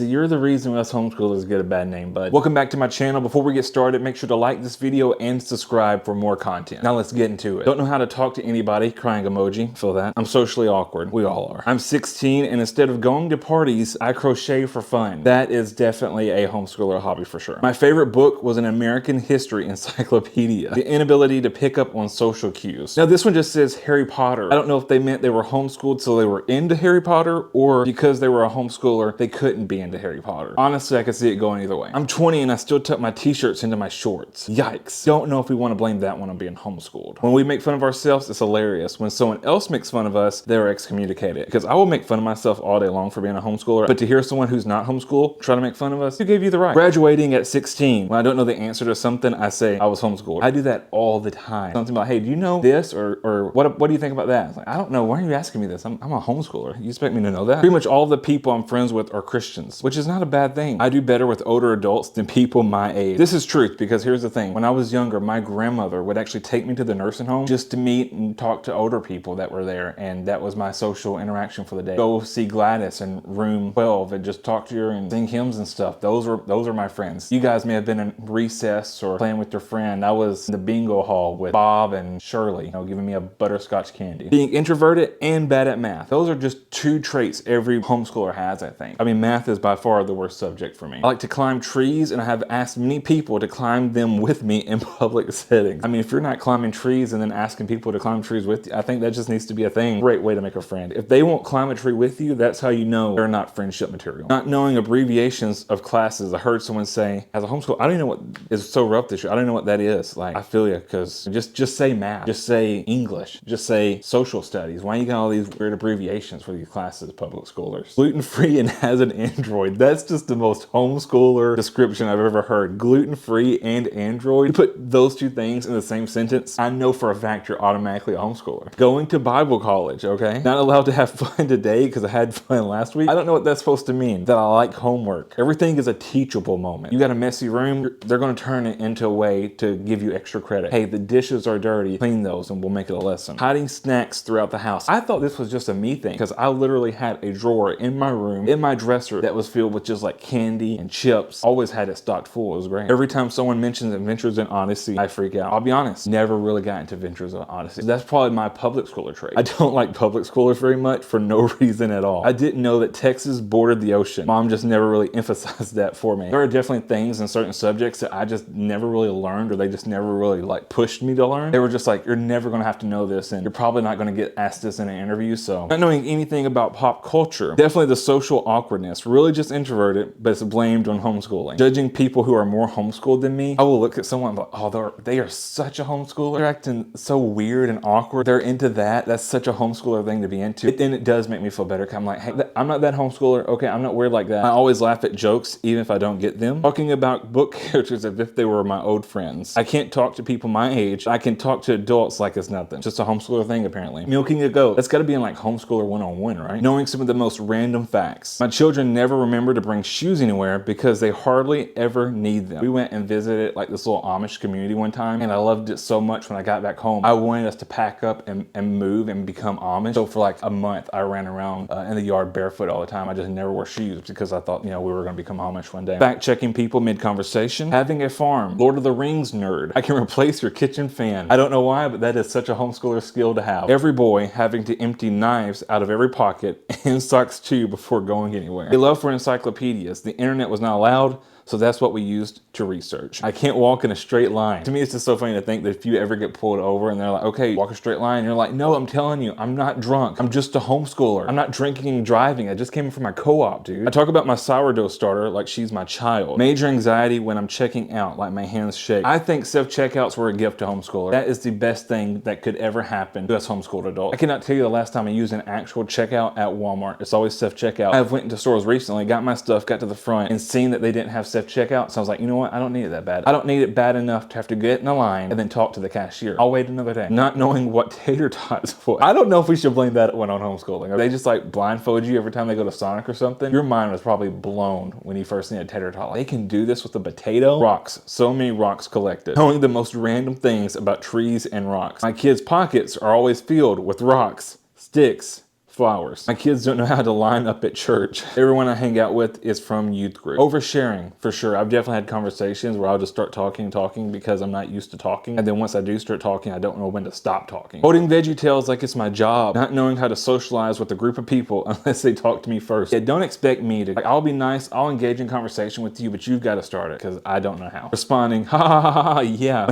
You're the reason us homeschoolers get a bad name, bud. Welcome back to my channel. Before we get started, make sure to like this video and subscribe for more content. Now let's get into it. Don't know how to talk to anybody, crying emoji, feel that? I'm socially awkward, we all are. I'm 16 and instead of going to parties, I crochet for fun. That is definitely a homeschooler hobby for sure. My favorite book was an American history encyclopedia. The inability to pick up on social cues. Now this one just says Harry Potter. I don't know if they meant they were homeschooled so they were into Harry Potter or because they were a homeschooler, they couldn't be into Harry Potter. Honestly, I could see it going either way. I'm 20 and I still tuck my t-shirts into my shorts. Yikes. Don't know if we want to blame that one on being homeschooled. When we make fun of ourselves, it's hilarious. When someone else makes fun of us, they're excommunicated. Because I will make fun of myself all day long for being a homeschooler, but to hear someone who's not homeschooled try to make fun of us, who gave you the right? Graduating at 16. When I don't know the answer to something, I say I was homeschooled. I do that all the time. Something about, hey, do you know this? Or what do you think about that? It's like, I don't know. Why are you asking me this? I'm a homeschooler. You expect me to know that? Pretty much all the people I'm friends with are Christians, which is not a bad thing. I do better with older adults than people my age. This is truth because here's the thing. When I was younger, my grandmother would actually take me to the nursing home just to meet and talk to older people that were there. And that was my social interaction for the day. Go see Gladys in room 12 and just talk to her and sing hymns and stuff. Those are my friends. You guys may have been in recess or playing with your friend. I was in the bingo hall with Bob and Shirley, giving me a butterscotch candy. Being introverted and bad at math. Those are just two traits every homeschooler has, I think. I mean, math is by far the worst subject for me. I like to climb trees and I have asked many people to climb them with me in public settings. I mean, if you're not climbing trees and then asking people to climb trees with you, I think that just needs to be a thing. Great way to make a friend. If they won't climb a tree with you, that's how you know they're not friendship material. Not knowing abbreviations of classes. I heard someone say, as a homeschool, I don't even know what is so rough this year. I don't know what that is. Like, I feel you, because just say math, just say English, just say social studies. Why you got all these weird abbreviations for these classes, public schoolers? Gluten-free and has an Android. That's just the most homeschooler description I've ever heard. Gluten-free and Android. You put those two things in the same sentence, I know for a fact you're automatically a homeschooler. Going to Bible college, okay? Not allowed to have fun today because I had fun last week. I don't know what that's supposed to mean. That I like homework. Everything is a teachable moment. You got a messy room, they're going to turn it into a way to give you extra credit. Hey, the dishes are dirty, clean those and we'll make it a lesson. Hiding snacks throughout the house. I thought this was just a me thing because I literally had a drawer in my room, in my dresser, that was filled with just like candy and chips. Always had it stocked full. It was great. Every time someone mentions Adventures in Odyssey, I freak out. I'll be honest, never really got into Adventures in Odyssey. That's probably my public schooler trait. I don't like public schoolers very much for no reason at all. I didn't know that Texas bordered the ocean. Mom just never really emphasized that for me. There are definitely things in certain subjects that I just never really learned, or they just never really like pushed me to learn. They were just like, you're never gonna have to know this and you're probably not gonna get asked this in an interview. So not knowing anything about pop culture, definitely the social awkwardness, really just introverted, but it's blamed on homeschooling. Judging people who are more homeschooled than me, I will look at someone like, oh, they are such a homeschooler. They're acting so weird and awkward. They're into that. That's such a homeschooler thing to be into. Then it does make me feel better. I'm like, hey, I'm not that homeschooler. Okay, I'm not weird like that. I always laugh at jokes, even if I don't get them. Talking about book characters as if they were my old friends. I can't talk to people my age. I can talk to adults like it's nothing. Just a homeschooler thing, apparently. Milking a goat. That's gotta be in like homeschooler 101, right? Knowing some of the most random facts. My children never remember to bring shoes anywhere because they hardly ever need them. We went and visited like this little Amish community one time and I loved it so much when I got back home. I wanted us to pack up and move and become Amish. So for like a month, I ran around in the yard barefoot all the time. I just never wore shoes because I thought, we were gonna become Amish one day. Fact checking people mid-conversation. Having a farm. Lord of the Rings nerd. I can replace your kitchen fan. I don't know why, but that is such a homeschooler skill to have. Every boy having to empty knives out of every pocket and socks too before going anywhere. A love for encyclopedias. The internet was not allowed, so that's what we used to research. I can't walk in a straight line. To me, it's just so funny to think that if you ever get pulled over and they're like, okay, walk a straight line, and you're like, no, I'm telling you, I'm not drunk. I'm just a homeschooler. I'm not drinking and driving. I just came from my co-op, dude. I talk about my sourdough starter like she's my child. Major anxiety when I'm checking out, like my hands shake. I think self-checkouts were a gift to homeschoolers. That is the best thing that could ever happen to us homeschooled adults. I cannot tell you the last time I used an actual checkout at Walmart. It's always self-checkout. I've went into stores recently, got my stuff, got to the front, and seen that they didn't have self-checkout. So I was like, you know what? I don't need it that bad. I don't need it bad enough to have to get in a line and then talk to the cashier. I'll wait another day. Not knowing what tater tots for. I don't know if we should blame that one on homeschooling. They just like blindfold you every time they go to Sonic or something. Your mind was probably blown when you first seen a tater tot. They can do this with a potato? Rocks. So many rocks collected. Knowing the most random things about trees and rocks. My kids' pockets are always filled with rocks, sticks, flowers. My kids don't know how to line up at church. Everyone I hang out with is from youth group. Oversharing, for sure. I've definitely had conversations where I'll just start talking because I'm not used to talking. And then once I do start talking, I don't know when to stop talking. Holding VeggieTales like it's my job. Not knowing how to socialize with a group of people unless they talk to me first. Yeah, don't expect me to. Like, I'll be nice, I'll engage in conversation with you, but you've got to start it because I don't know how. Responding, ha ha ha ha, yeah.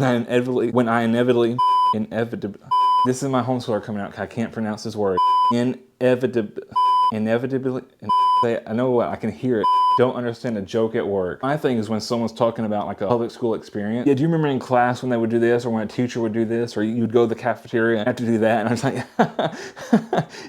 When I inevitably, this is my homeschooler coming out. I can't pronounce this word. Inevitably, I know what, I can hear it. Don't understand a joke at work. My thing is when someone's talking about like a public school experience. Yeah, do you remember in class when they would do this, or when a teacher would do this, or you'd go to the cafeteria and have to do that? And I was like,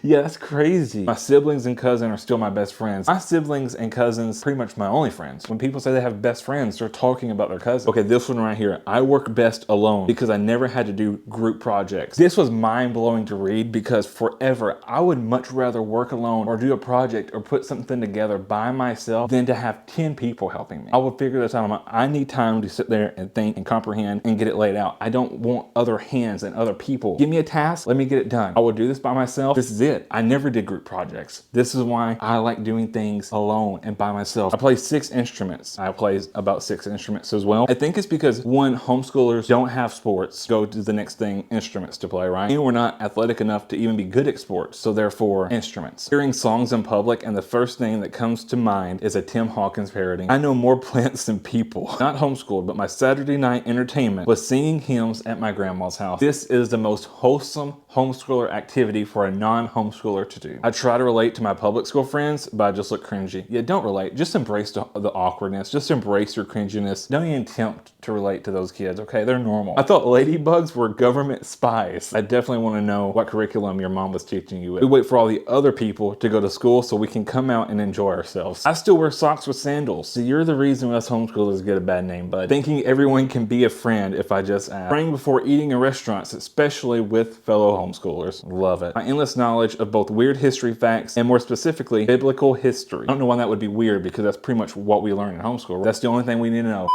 yeah, that's crazy. My siblings and cousin are still my best friends. My siblings and cousins, pretty much my only friends. When people say they have best friends, they're talking about their cousins. Okay, this one right here. I work best alone because I never had to do group projects. This was mind-blowing to read because forever, I would much rather work alone or do a project or put something together by myself than to have 10 people helping me. I would figure this out. I need time to sit there and think and comprehend and get it laid out. I don't want other hands and other people. Give me a task, let me get it done. I would do this by myself. This is it. I never did group projects. This is why I like doing things alone and by myself. I play 6 instruments. I play about 6 instruments as well. I think it's because one, homeschoolers don't have sports. Go to the next thing, instruments to play, right? And we're not athletic enough to even be good at sports. So therefore, instruments. Hearing songs in public, and the first thing that comes to mind is a Tim Hawkins parody. I know more plants than people. Not homeschooled, but my Saturday night entertainment was singing hymns at my grandma's house. This is the most wholesome homeschooler activity for a non-homeschooler to do. I try to relate to my public school friends, but I just look cringy. Yeah, don't relate. Just embrace the awkwardness. Just embrace your cringiness. Don't even attempt to relate to those kids, okay? They're normal. I thought ladybugs were government spies. I definitely want to know what curriculum your mom was teaching you. We wait for all the other people to go to school so we can come out and enjoy ourselves. I still wear socks with sandals. So you're the reason us homeschoolers get a bad name, bud. Thinking everyone can be a friend if I just ask. Praying before eating in restaurants, especially with fellow homeschoolers. Love it. My endless knowledge of both weird history facts and more specifically, biblical history. I don't know why that would be weird because that's pretty much what we learn in homeschool. That's the only thing we need to know.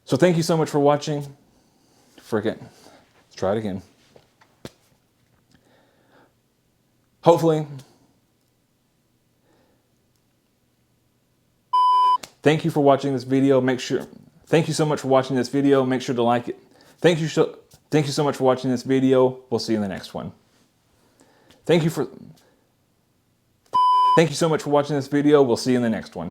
So thank you so much for watching. Frick it. Let's try it again. Hopefully. Thank you for watching this video. Thank you so much for watching this video. Make sure to like it. Thank you so much for watching this video. We'll see you in the next one. Thank you so much for watching this video. We'll see you in the next one.